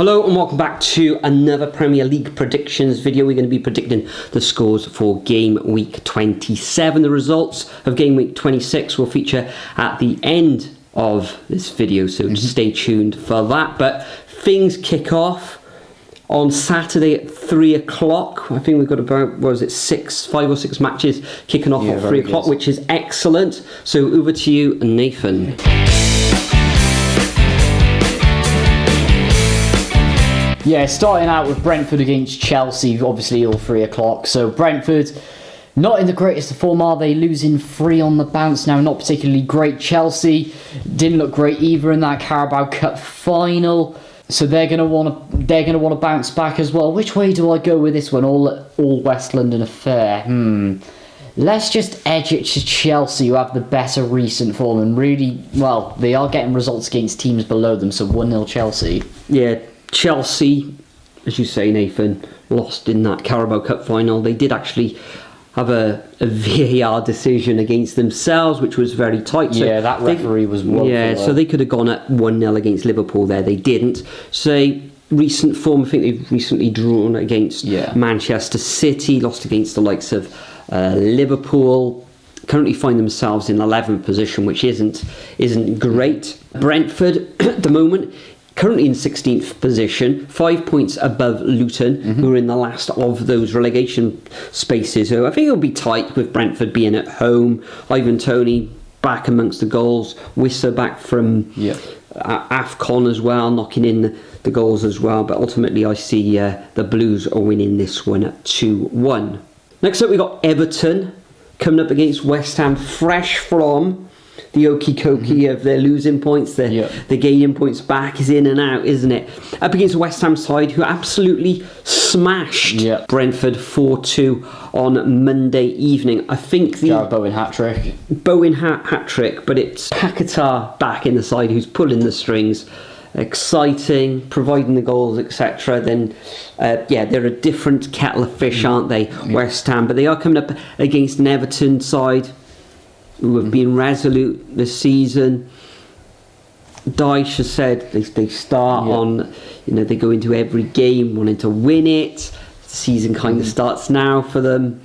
Hello and welcome back to another Premier League predictions video. We're going to be predicting the scores for game week 27. The results of game week 26 will feature at the end of this video, so stay tuned for that. But things kick off on Saturday at 3 o'clock. I think we've got about, 5 or 6 matches kicking off at 3 o'clock, which is excellent. So over to you, Nathan. Yeah, starting out with Brentford against Chelsea, obviously all 3 o'clock. So Brentford, not in the greatest of form, are they? Losing 3 on the bounce now, not particularly great. Chelsea didn't look great either in that Carabao Cup final. So they're gonna want to bounce back as well. Which way do I go with this one? All West London affair. Let's just edge it to Chelsea, who have the better recent form and really, well, they are getting results against teams below them. So 1-0 Chelsea. Yeah. Chelsea, as you say, Nathan, lost in that Carabao Cup final. They did actually have a VAR decision against themselves, which was very tight. So yeah, that referee was wonderful. Yeah, so they could have gone at 1-0 against Liverpool there. They didn't. So recent form, I think they've recently drawn against Manchester City, lost against the likes of Liverpool. Currently find themselves in 11th position, which isn't great. Brentford at the moment, currently in 16th position, 5 points above Luton, who are in the last of those relegation spaces. So I think it'll be tight with Brentford being at home. Ivan Toney back amongst the goals. Wissa back from AFCON as well, knocking in the goals as well. But ultimately I see the Blues are winning this one at 2-1. Next up we got Everton coming up against West Ham, fresh from the okie dokie of their losing points, the gaining points back is in and out, isn't it? Up against the West Ham side, who absolutely smashed Brentford 4-2 on Monday evening. I think the Bowen hat-trick. Bowen hat-trick, but it's Paquetá back in the side who's pulling the strings. Exciting, providing the goals, etc. Then, they're a different kettle of fish, aren't they, West Ham? But they are coming up against an Everton side who have been resolute this season. Dyche has said they start on, they go into every game wanting to win it. The season kind of starts now for them.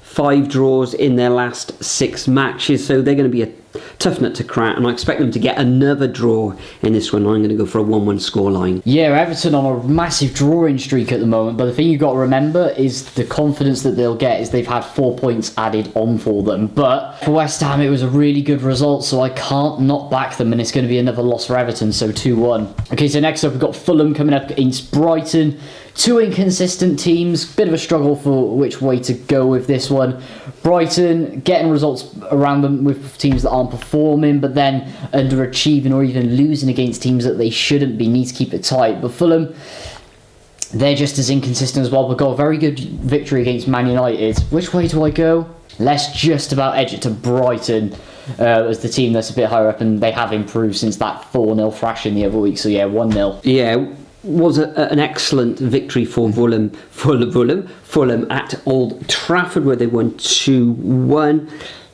5 draws in their last 6 matches, so they're going to be a tough nut to crack, and I expect them to get another draw in this one. I'm going to go for a 1-1 scoreline. Yeah, Everton on a massive drawing streak at the moment, but the thing you've got to remember is the confidence that they'll get is they've had 4 points added on for them. But for West Ham, it was a really good result, so I can't not back them, and it's going to be another loss for Everton, so 2-1. Okay, so next up we've got Fulham coming up against Brighton. 2 inconsistent teams, bit of a struggle for which way to go with this one. Brighton getting results around them with teams that aren't performing, but then underachieving or even losing against teams that they shouldn't be. Need to keep it tight. But Fulham, they're just as inconsistent as well, but got a very good victory against Man United. Which way do I go? Let's just about edge it to Brighton as the team that's a bit higher up, and they have improved since that 4-0 thrashing the other week. So 1-0. Yeah. Was an excellent victory for Fulham at Old Trafford, where they won 2-1.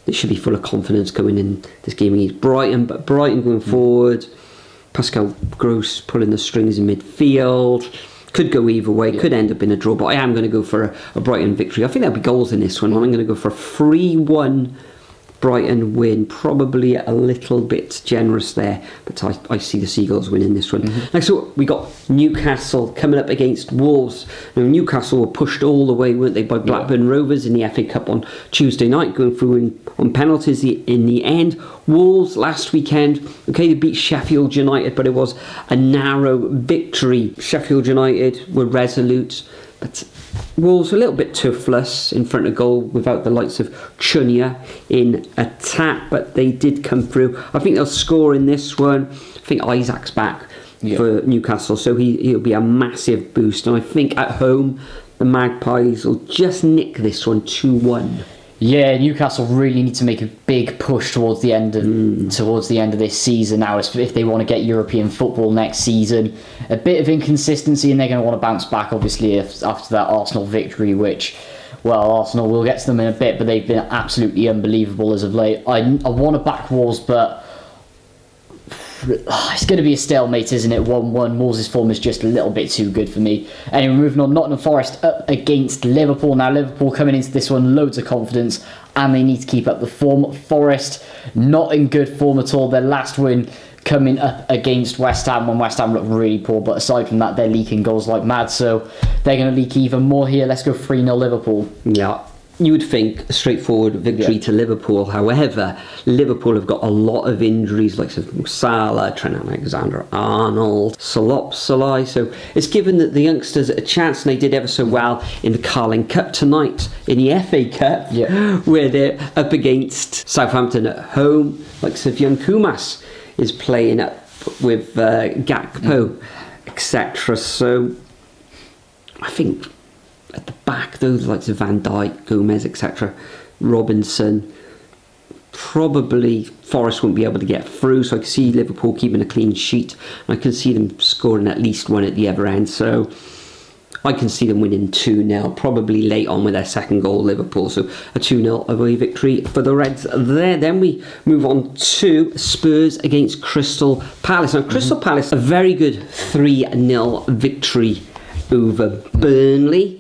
They should be full of confidence going in this game against Brighton, but Brighton going forward, Pascal Gross pulling the strings in midfield, could go either way, could end up in a draw, but I am going to go for a Brighton victory. I think there'll be goals in this one. I'm going to go for a 3-1 Brighton win, probably a little bit generous there, but I see the Seagulls winning this one. Next up, we got Newcastle coming up against Wolves. Now, Newcastle were pushed all the way, weren't they, by Blackburn Rovers in the FA Cup on Tuesday night, going through on penalties in the end. Wolves last weekend, they beat Sheffield United, but it was a narrow victory. Sheffield United were resolute, but Wolves a little bit toothless in front of goal without the likes of Chunya in attack, but they did come through. I think they'll score in this one. I think Isaac's back for Newcastle, so he'll be a massive boost. And I think at home, the Magpies will just nick this one 2-1. Yeah, Newcastle really need to make a big push towards the end of this season now, if they want to get European football next season. A bit of inconsistency, and they're going to want to bounce back, obviously, after that Arsenal victory, which, well, Arsenal, we'll get to them in a bit, but they've been absolutely unbelievable as of late. I want to back Wolves, but it's going to be a stalemate, isn't it? 1-1. Wolves' form is just a little bit too good for me. Anyway, moving on, Nottingham Forest up against Liverpool. Now, Liverpool coming into this one, loads of confidence, and they need to keep up the form. Forest, not in good form at all. Their last win coming up against West Ham when West Ham looked really poor, but aside from that, they're leaking goals like mad, so they're going to leak even more here. Let's go 3-0 Liverpool. Yeah. You would think a straightforward victory to Liverpool. However, Liverpool have got a lot of injuries, like Salah, Trent Alexander-Arnold, Salopsali. So it's given that the youngsters a chance, and they did ever so well in the Carling Cup tonight, in the FA Cup, where they're up against Southampton at home. Like Young Kumas is playing up with Gakpo, etc. So I think at the back, those like Van Dijk, Gomez, etc., Robinson, probably Forest won't be able to get through. So I can see Liverpool keeping a clean sheet. I can see them scoring at least one at the other end. So I can see them winning 2-0, probably late on with their second goal, Liverpool. So a 2-0 away victory for the Reds there. Then we move on to Spurs against Crystal Palace. Now, Crystal Palace, a very good 3-0 victory over Burnley.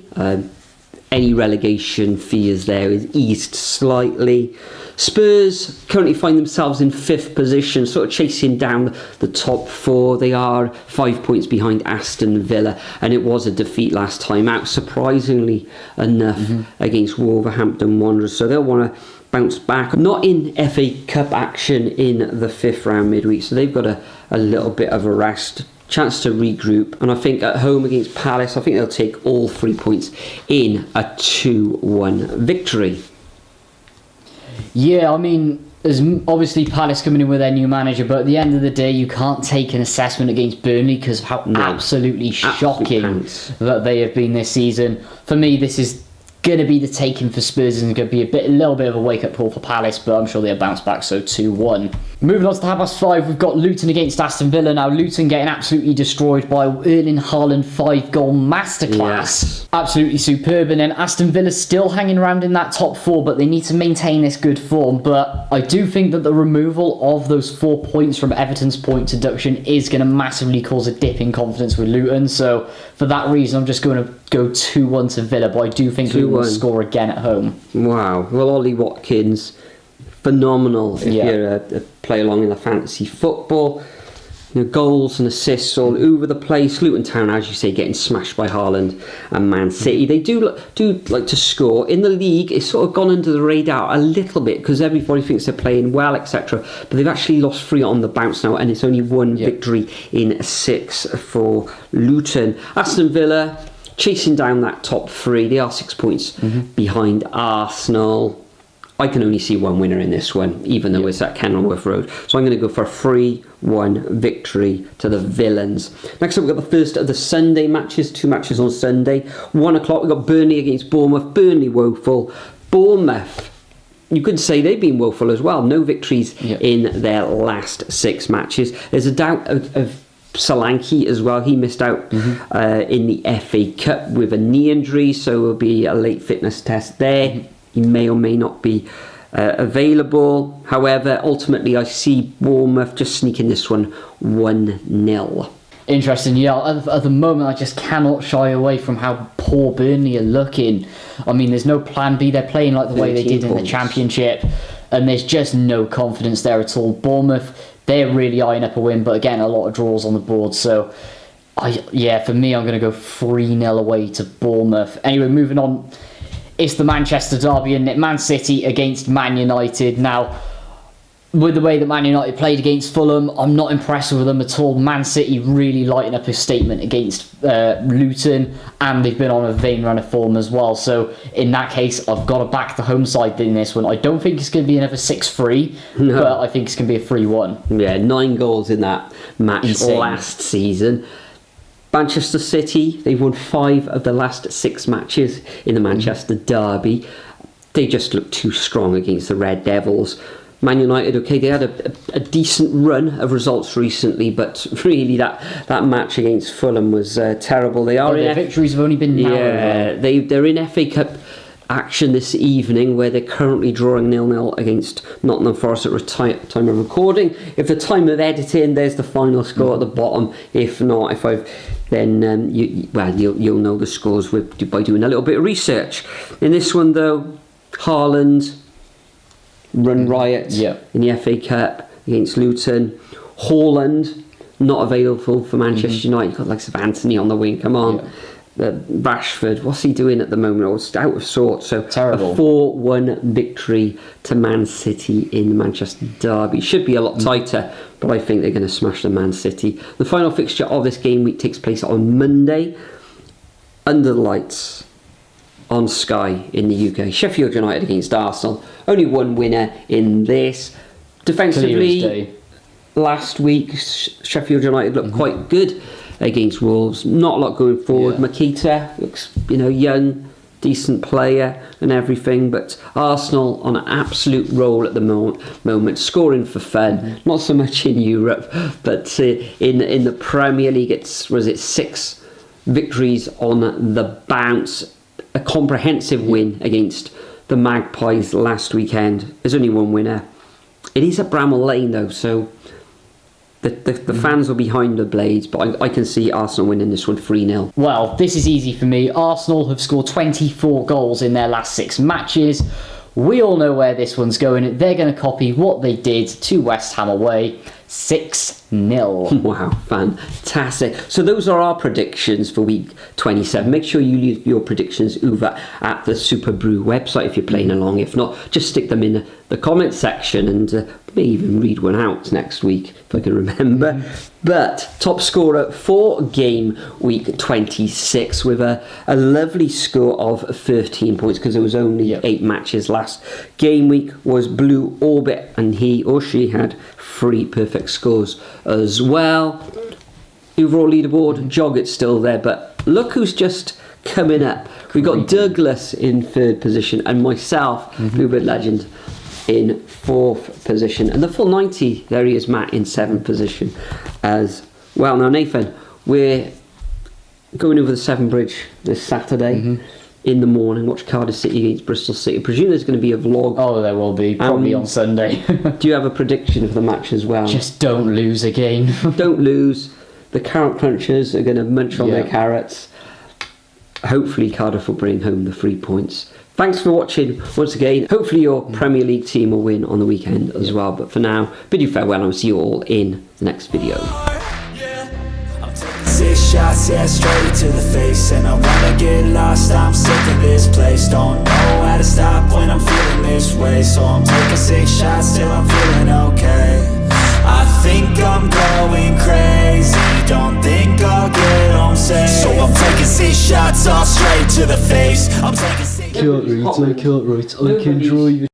Any relegation fears there is eased slightly. Spurs currently find themselves in 5th position, sort of chasing down the top 4. They are 5 points behind Aston Villa, and it was a defeat last time out, surprisingly enough, against Wolverhampton Wanderers. So they'll want to bounce back. Not in FA Cup action in the 5th round midweek, so they've got a little bit of a rest. Chance to regroup, and I think at home against Palace, I think they'll take all 3 points in a 2-1 victory. Yeah, I mean, there's obviously Palace coming in with their new manager, but at the end of the day, you can't take an assessment against Burnley because of how absolutely shocking that they have been this season. For me, this is going to be the taking for Spurs, and going to be a little bit of a wake-up call for Palace, but I'm sure they'll bounce back, so 2-1. Moving on to the 5:30, we've got Luton against Aston Villa. Now, Luton getting absolutely destroyed by Erling Haaland 5-goal masterclass. Yes. Absolutely superb. And then Aston Villa still hanging around in that top 4, but they need to maintain this good form. But I do think that the removal of those 4 points from Everton's point deduction is going to massively cause a dip in confidence with Luton. So for that reason, I'm just going to go 2-1 to Villa, but I do think Luton will score again at home. Wow. Well, Ollie Watkins, phenomenal if you're a play along in the fantasy football. You know, goals and assists all over the place. Luton Town, as you say, getting smashed by Haaland and Man City. They do like to score. In the league, it's sort of gone under the radar a little bit because everybody thinks they're playing well, etc. But they've actually lost 3 on the bounce now, and it's only 1 victory in 6 for Luton. Aston Villa chasing down that top 3. They are 6 points behind Arsenal. I can only see one winner in this one, even though it's at Kenilworth Road. So I'm going to go for a 3-1 victory to the Villains. Next up, we've got the first of the Sunday matches. 2 matches on Sunday. 1 o'clock, we've got Burnley against Bournemouth. Burnley woeful. Bournemouth, you could say they've been woeful as well. No victories in their last 6 matches. There's a doubt of Solanke as well. He missed out in the FA Cup with a knee injury, so it will be a late fitness test there. He may or may not be available. However, ultimately, I see Bournemouth just sneaking this one 1-0. Interesting, at the moment, I just cannot shy away from how poor Burnley are looking. I mean, there's no plan B. They're playing like the way they did in the Championship, and there's just no confidence there at all. Bournemouth, they're really eyeing up a win, but again, a lot of draws on the board. So, for me, I'm going to go 3-0 away to Bournemouth. Anyway, moving on. It's the Manchester derby, and Man City against Man United. Now, with the way that Man United played against Fulham, I'm not impressed with them at all. Man City really lighting up a statement against Luton, and they've been on a vain run of form as well. So in that case, I've got to back the home side in this one. I don't think it's going to be another 6-3, but I think it's going to be a 3-1. Yeah, 9 goals in that match last season. Manchester City, they've won 5 of the last 6 matches in the Manchester derby. They just look too strong against the Red Devils. Man United, okay, they had a decent run of results recently, but really that match against Fulham was terrible. They are their victories have only been narrow. They're in FA Cup action this evening, where they're currently drawing 0-0 against Nottingham Forest at time of recording. If the time of editing, there's the final score at the bottom. If not, then you'll know the scores by doing a little bit of research. In this one, though, Haaland run riot in the FA Cup against Luton. Haaland not available for Manchester United. You've got like Anthony on the wing. Come on. Rashford, what's he doing at the moment? Oh, it's out of sorts. So terrible. A 4-1 victory to Man City in the Manchester derby. Should be a lot tighter, but I think they're going to smash the Man City. The final fixture of this game week takes place on Monday under the lights on Sky in the UK. Sheffield United against Arsenal. Only one winner in this. Defensively, last week Sheffield United looked quite good against Wolves. Not a lot going forward. Makita looks, young, decent player and everything, but Arsenal on an absolute roll at the moment, scoring for fun. Not so much in Europe, but in the Premier League, was it 6 victories on the bounce. A comprehensive win against the Magpies last weekend. There's only one winner. It is at Bramall Lane though, so the fans are behind the Blades, but I can see Arsenal winning this one 3-0. Well, this is easy for me. Arsenal have scored 24 goals in their last 6 matches. We all know where this one's going. They're going to copy what they did to West Ham away. 6-0. Wow, fantastic. So those are our predictions for week 27. Make sure you leave your predictions over at the Superbru website if you're playing along. If not, just stick them in the comment section and may even read one out next week if I can remember. But top scorer for game week 26 with a lovely score of 13 points, because there was only 8 matches last game week, was Blue Orbit, and he or she had 3 perfect scores as well. Overall leaderboard, Joggett's still there, but look who's just coming up. We've got Douglas in 3rd position and myself, Bluebirdlegend, in 4th position. And the full 90, there he is, Matt, in 7th position as well. Now, Nathan, we're going over the Severn Bridge this Saturday. In the morning, watch Cardiff City against Bristol City. I presume there's going to be a vlog. Oh, there will be, probably on Sunday. Do you have a prediction of the match as well? Just don't lose again. Don't lose. The carrot crunchers are going to munch on their carrots. Hopefully Cardiff will bring home the 3 points. Thanks for watching once again. Hopefully your Premier League team will win on the weekend as well. But for now, bid you farewell and I'll see you all in the next video. 6 shots, straight to the face. And I wanna get lost, I'm sick of this place. Don't know how to stop when I'm feeling this way. So I'm taking 6 shots till I'm feeling okay. I think I'm going crazy, don't think I'll get home safe. So I'm taking 6 shots all straight to the face. I'm taking 6 Can't write, I can draw you.